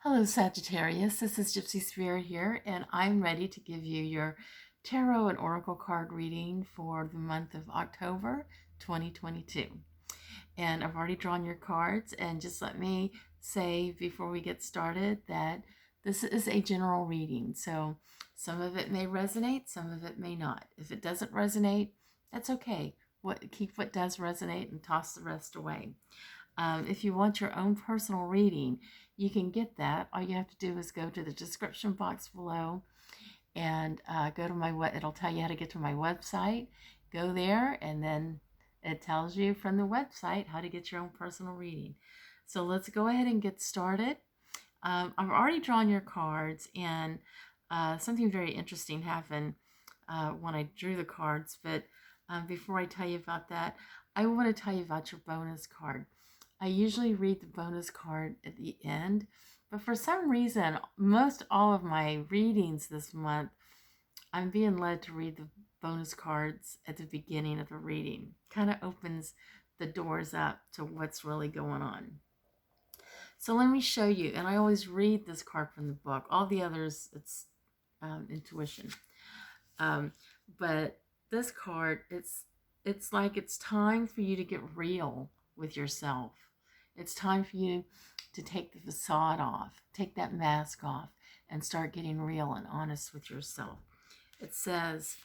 Hello, Sagittarius. This is Gypsy Spirit here, and I'm ready to give you your tarot and oracle card reading for the month of October 2022. And I've already drawn your cards, and just let me say before we get started that this is a general reading. So some of it may resonate, some of it may not. If it doesn't resonate, that's okay. Keep what does resonate and toss the rest away. If you want your own personal reading, you can get that. All you have to do is go to the description box below and go to it'll tell you how to get to my website. Go there, and then it tells you from the website how to get your own personal reading. So let's go ahead and get started. I've already drawn your cards, and something very interesting happened when I drew the cards. But before I tell you about that, I want to tell you about your bonus card. I usually read the bonus card at the end, but for some reason, most all of my readings this month, I'm being led to read the bonus cards at the beginning of the reading. Kind of opens the doors up to what's really going on. So let me show you, and I always read this card from the book. All the others, it's intuition. But this card, it's like it's time for you to get real with yourself. It's time for you to take the facade off, take that mask off, and start getting real and honest with yourself. It says,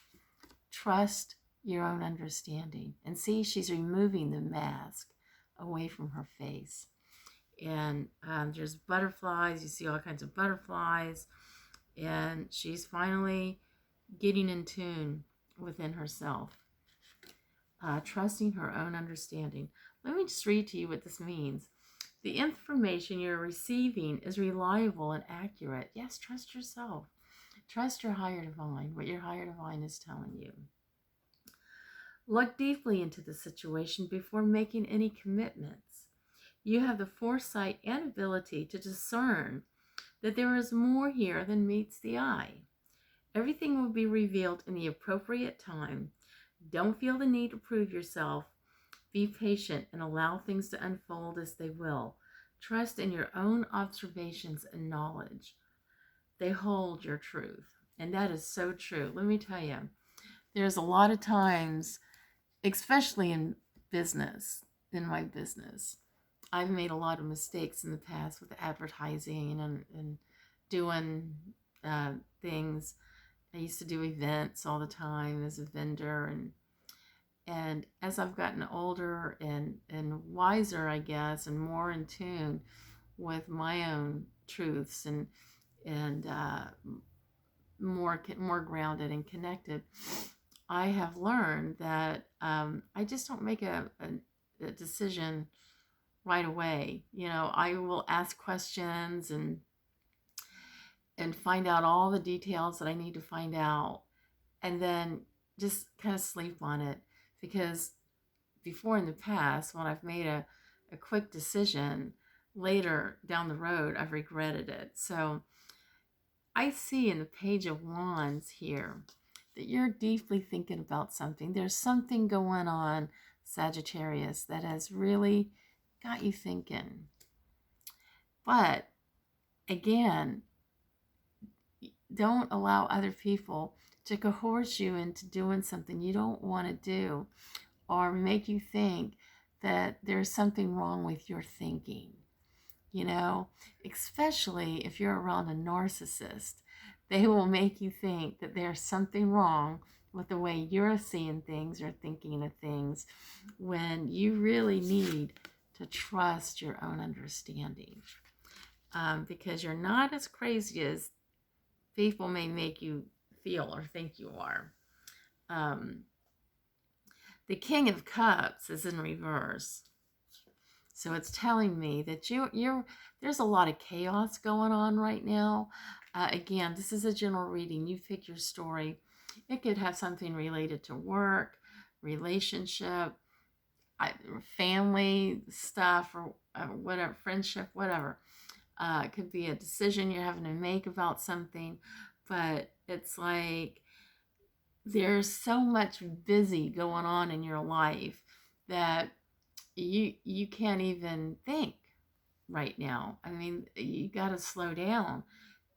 trust your own understanding. And see, she's removing the mask away from her face. And there's butterflies. You see all kinds of butterflies. And she's finally getting in tune within herself. Trusting her own understanding. Let me just read to you what this means. The information you're receiving is reliable and accurate. Yes, trust yourself. Trust your higher divine, what your higher divine is telling you. Look deeply into the situation before making any commitments. You have the foresight and ability to discern that there is more here than meets the eye. Everything will be revealed in the appropriate time. Don't feel the need to prove yourself. Be patient and allow things to unfold as they will. Trust in your own observations and knowledge. They hold your truth. And that is so true. Let me tell you, there's a lot of times, especially in my business, I've made a lot of mistakes in the past with advertising and doing things. I used to do events all the time as a vendor, and as I've gotten older and wiser, I guess, and more in tune with my own truths and more grounded and connected, I have learned that I just don't make a decision right away. You know, I will ask questions and find out all the details that I need to find out, and then just kind of sleep on it. Because before in the past, when I've made a quick decision, later down the road, I've regretted it. So I see in the Page of Wands here that you're deeply thinking about something. There's something going on, Sagittarius, that has really got you thinking. But again, don't allow other people to coerce you into doing something you don't want to do, or make you think that there's something wrong with your thinking. You know, especially if you're around a narcissist, they will make you think that there's something wrong with the way you're seeing things or thinking of things, when you really need to trust your own understanding, because you're not as crazy as people may make you feel or think you are. The King of Cups is in reverse. So it's telling me that there's a lot of chaos going on right now. Again, this is a general reading. You pick your story. It could have something related to work, relationship, family stuff, or whatever, friendship, whatever. It could be a decision you're having to make about something. But it's like there's so much busy going on in your life that you can't even think right now. I mean, you got to slow down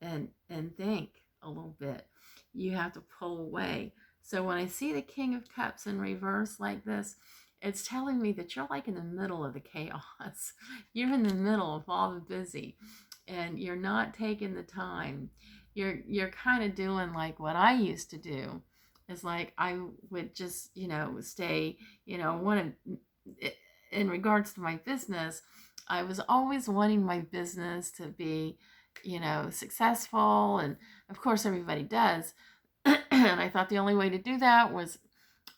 and think a little bit. You have to pull away. So when I see the King of Cups in reverse like this, it's telling me that you're like in the middle of the chaos. You're in the middle of all the busy, and you're not taking the time. You're kind of doing like what I used to do. Is like I would just, stay, want to, in regards to my business, I was always wanting my business to be, successful. And of course, everybody does. And I thought the only way to do that was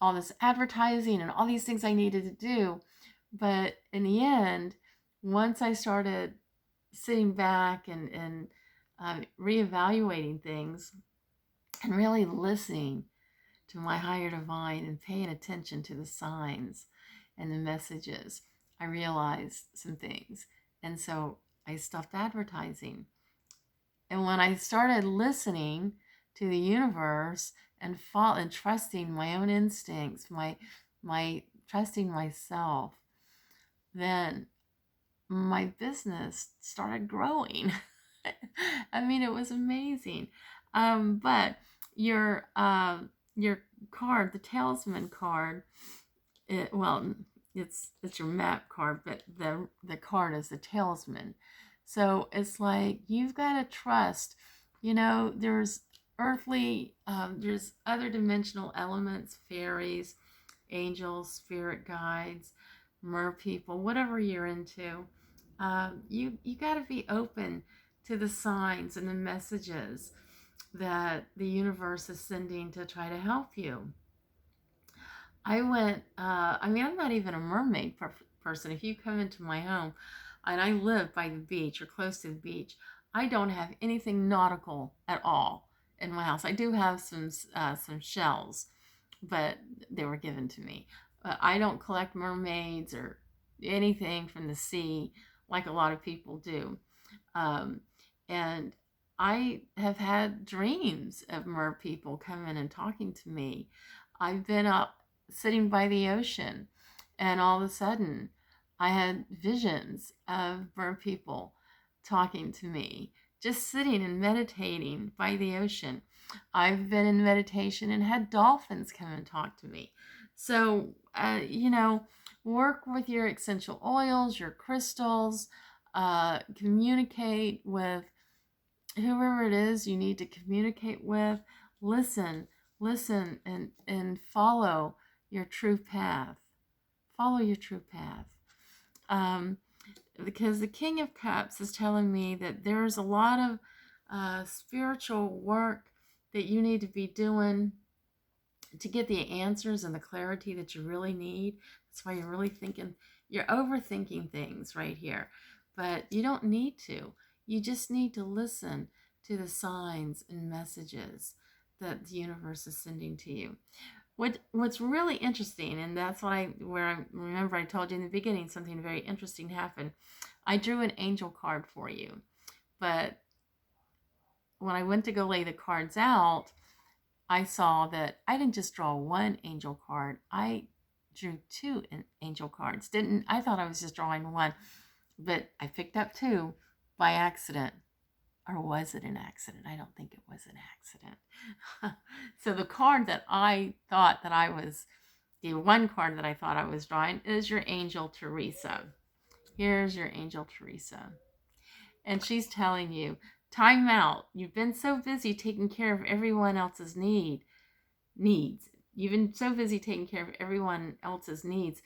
all this advertising and all these things I needed to do. But in the end, once I started sitting back and reevaluating things and really listening to my higher divine and paying attention to the signs and the messages, I realized some things. And so I stopped advertising. And when I started listening to the universe and trusting my own instincts, my trusting myself, then my business started growing. I mean, it was amazing. But your card, the talisman card, it's your map card, but the card is the talisman. So it's like you've got to trust. There's earthly, there's other dimensional elements, fairies, angels, spirit guides, mer people, whatever you're into. You got to be open to the signs and the messages that the universe is sending to try to help you. I'm not even a mermaid person. If you come into my home, and I live by the beach or close to the beach, I don't have anything nautical at all in my house. I do have some shells, but they were given to me. I don't collect mermaids or anything from the sea like a lot of people do. And I have had dreams of mer people coming and talking to me. I've been up sitting by the ocean, and all of a sudden I had visions of mer people talking to me, just sitting and meditating by the ocean. I've been in meditation and had dolphins come and talk to me. So, work with your essential oils, your crystals, communicate with whoever it is you need to communicate with. Listen, and follow your true path. Follow your true path. Because the King of Cups is telling me that there's a lot of spiritual work that you need to be doing to get the answers and the clarity that you really need. That's why you're really thinking, you're overthinking things right here. But you don't need to. You just need to listen to the signs and messages that the universe is sending to you. What's really interesting, and that's where I remember I told you in the beginning something very interesting happened. I drew an angel card for you, but when I went to go lay the cards out, I saw that I didn't just draw one angel card. I drew two angel cards. I thought I was just drawing one, but I picked up two by accident. Or was it an accident? I don't think it was an accident. So the card that I thought that the one card that I thought I was drawing is your angel Teresa. Here's your angel Teresa. And she's telling you, time out. You've been so busy taking care of everyone else's needs. You've been so busy taking care of everyone else's needs.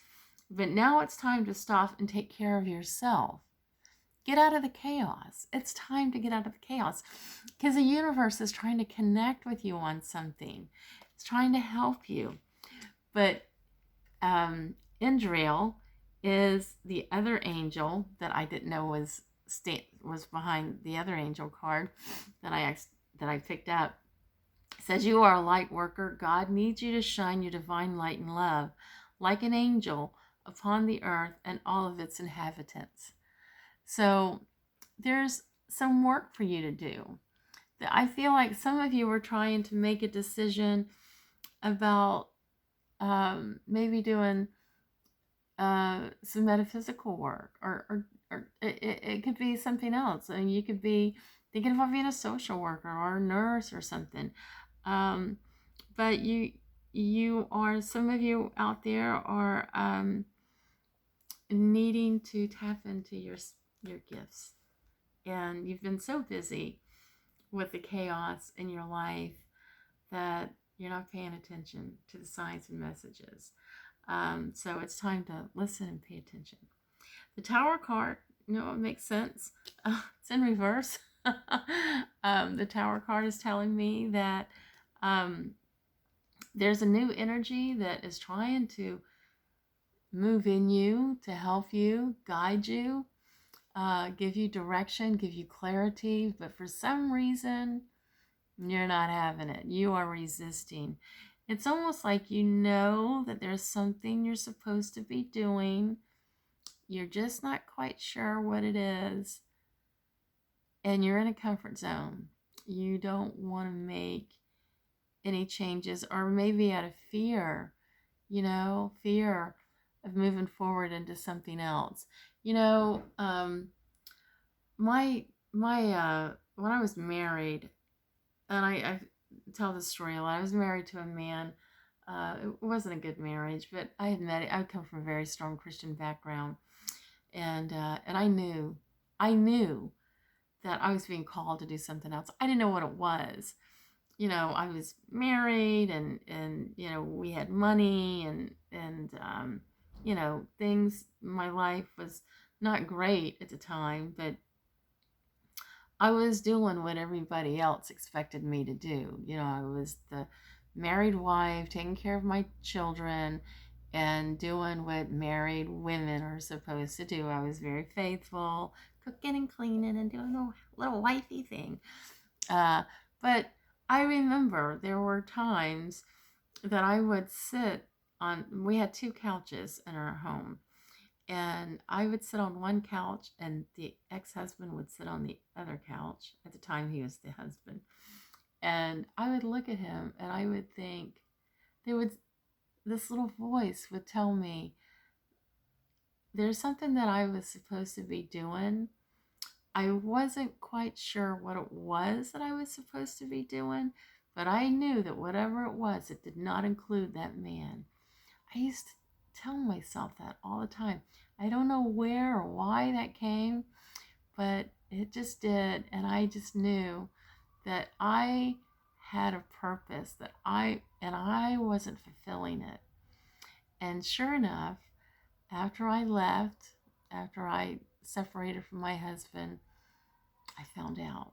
But now it's time to stop and take care of yourself. Get out of the chaos. It's time to get out of the chaos because the universe is trying to connect with you on something. It's trying to help you. But Indriel is the other angel that I didn't know was behind the other angel card that I picked up. It says, you are a light worker. God needs you to shine your divine light and love like an angel upon the earth and all of its inhabitants. So there's some work for you to do. I feel like some of you were trying to make a decision about maybe doing some metaphysical work or or it could be something else. I mean, you could be thinking about being a social worker or a nurse or something. Um, but you are, some of you out there are needing to tap into your gifts, and you've been so busy with the chaos in your life that you're not paying attention to the signs and messages. So it's time to listen and pay attention. The Tower card, it makes sense. It's in reverse. The Tower card is telling me that there's a new energy that is trying to move in you to help you, guide you, give you direction, give you clarity. But for some reason, you're not having it. You are resisting. It's almost like you know that there's something you're supposed to be doing. You're just not quite sure what it is. And you're in a comfort zone. You don't want to make any changes, or maybe out of fear, fear of moving forward into something else. My when I was married, and I tell this story a lot. I was married to a man. It wasn't a good marriage, but I had met. I come from a very strong Christian background, and I knew that I was being called to do something else. I didn't know what it was. I was married, and we had money, and things. My life was not great at the time, but I was doing what everybody else expected me to do. I was the married wife, taking care of my children, and doing what married women are supposed to do. I was very faithful, cooking and cleaning and doing a little wifey thing. But I remember there were times that I would sit on, we had 2 couches in our home. And I would sit on one couch, and the ex-husband would sit on the other couch. At the time, he was the husband. And I would look at him, and I would think, this little voice would tell me, there's something that I was supposed to be doing. I wasn't quite sure what it was that I was supposed to be doing, but I knew that whatever it was, it did not include that man. I used to tell myself that all the time. I don't know where or why that came, but it just did. And I just knew that I had a purpose, that I wasn't fulfilling it. And sure enough, after I left, after I separated from my husband, I found out.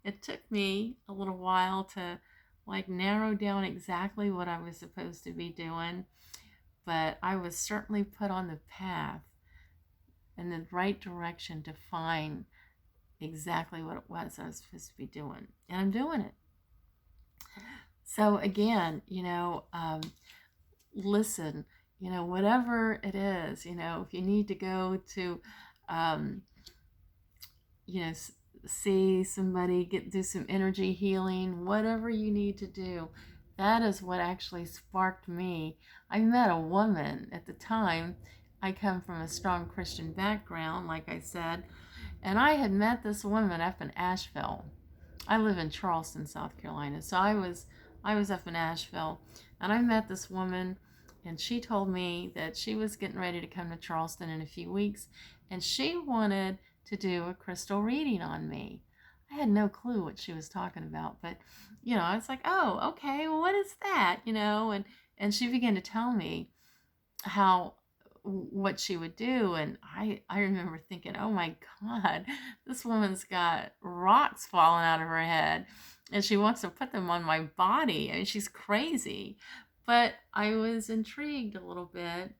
It took me a little while to narrow down exactly what I was supposed to be doing. But I was certainly put on the path in the right direction to find exactly what it was I was supposed to be doing. And I'm doing it. So again, listen, whatever it is, if you need to go to, see somebody, do some energy healing, whatever you need to do. That is what actually sparked me. I met a woman at the time. I come from a strong Christian background, like I said, and I had met this woman up in Asheville. I live in Charleston, South Carolina, so I was up in Asheville, and I met this woman, and she told me that she was getting ready to come to Charleston in a few weeks, and she wanted to do a crystal reading on me. I had no clue what she was talking about, but I was like, oh, okay, well, what is that? And she began to tell me what she would do, and I remember thinking, oh my God, this woman's got rocks falling out of her head, and she wants to put them on my body. I mean, she's crazy. But I was intrigued a little bit,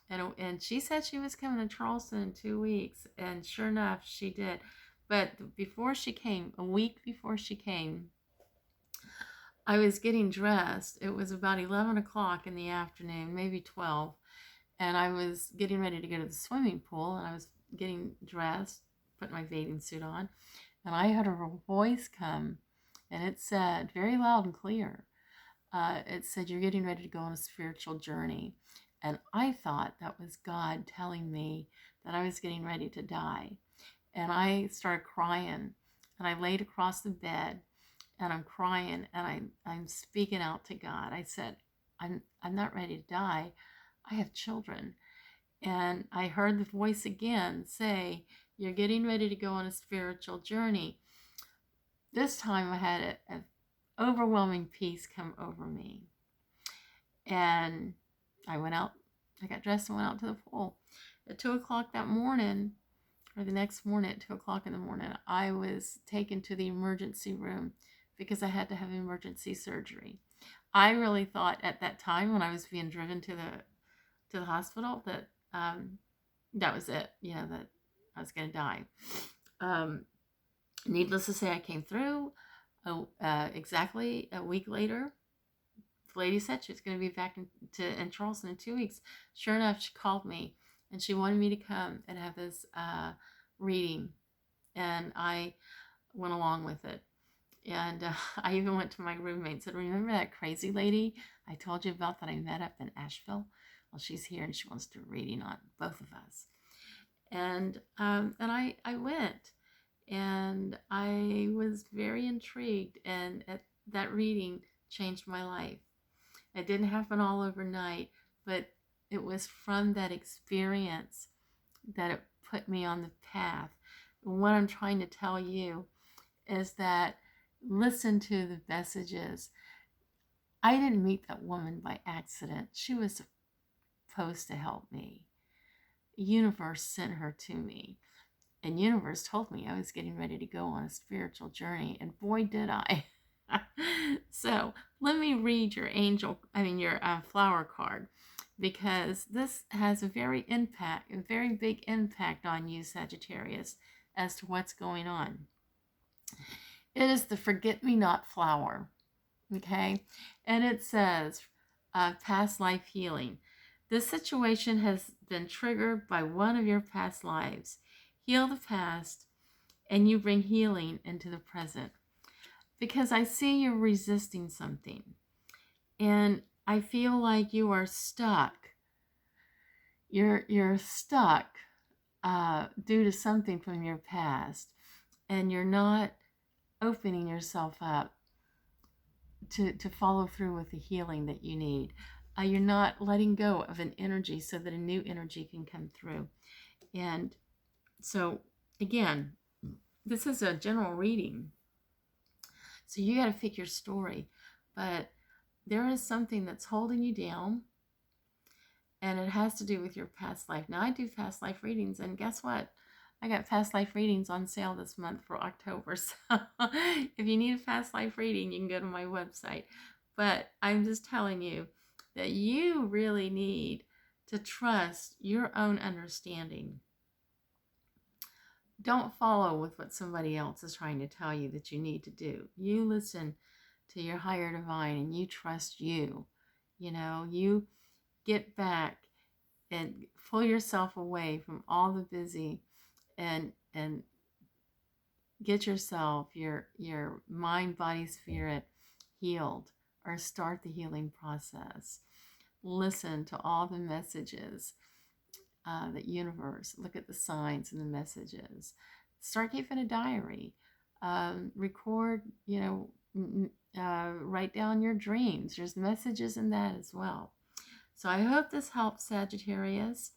and she said she was coming to Charleston in 2 weeks, and sure enough, she did. But before she came, a week before she came, I was getting dressed. It was about 11 o'clock in the afternoon, maybe 12, and I was getting ready to go to the swimming pool, and I was getting dressed, put my bathing suit on, and I heard a voice come, and it said, very loud and clear, it said, you're getting ready to go on a spiritual journey. And I thought that was God telling me that I was getting ready to die. And I started crying, and I laid across the bed, and I'm crying, and I'm speaking out to God. I said, I'm not ready to die. I have children. And I heard the voice again say, you're getting ready to go on a spiritual journey. This time I had an overwhelming peace come over me. And I went out, I got dressed and went out to the pool. At 2 o'clock that morning, or the next morning at 2 o'clock in the morning, I was taken to the emergency room because I had to have emergency surgery. I really thought at that time when I was being driven to the hospital that that was it, that I was going to die. Needless to say, I came through. Exactly a week later, the lady said she was going to be back in Charleston in 2 weeks. Sure enough, she called me, and she wanted me to come and have this reading, and I went along with it. And I even went to my roommate and said, remember that crazy lady I told you about that I met up in Asheville? Well, she's here, and she wants to do a reading on both of us. And I went, and I was very intrigued, and that reading changed my life. It didn't happen all overnight, but it was from that experience that it put me on the path. And what I'm trying to tell you is that listen to the messages. I didn't meet that woman by accident. She was supposed to help me. The universe sent her to me. And universe told me I was getting ready to go on a spiritual journey. And boy, did I. So let me read your flower card, because this has a very big impact on you, Sagittarius, as to what's going on. It is the forget-me-not flower, okay? And it says, past life healing. This situation has been triggered by one of your past lives. Heal the past, and you bring healing into the present. Because I see you're resisting something, and I feel like you are stuck. You're stuck due to something from your past, and you're not opening yourself up to follow through with the healing that you need. You're not letting go of an energy so that a new energy can come through. And so, again, this is a general reading. So you got to pick your story. But there is something that's holding you down, and it has to do with your past life. Now, I do past life readings, and guess what? I got past life readings on sale this month for October. So if you need a past life reading, you can go to my website. But I'm just telling you that you really need to trust your own understanding. Don't follow with what somebody else is trying to tell you that you need to do. You listen to your higher divine, and you trust you. You get back and pull yourself away from all the busy and get yourself, your mind, body, spirit healed, or start the healing process. Listen to all the messages. The universe, look at the signs and the messages. Start keeping a diary. Record, write down your dreams. There's messages in that as well. So I hope this helps, Sagittarius.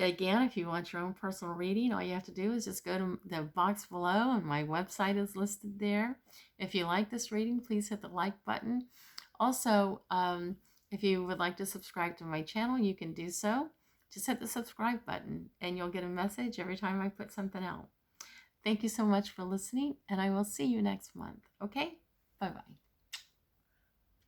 Again, if you want your own personal reading, all you have to do is just go to the box below, and my website is listed there. If you like this reading, please hit the like button. Also, if you would like to subscribe to my channel, you can do so. Just hit the subscribe button, and you'll get a message every time I put something out. Thank you so much for listening, and I will see you next month. Okay? Bye-bye.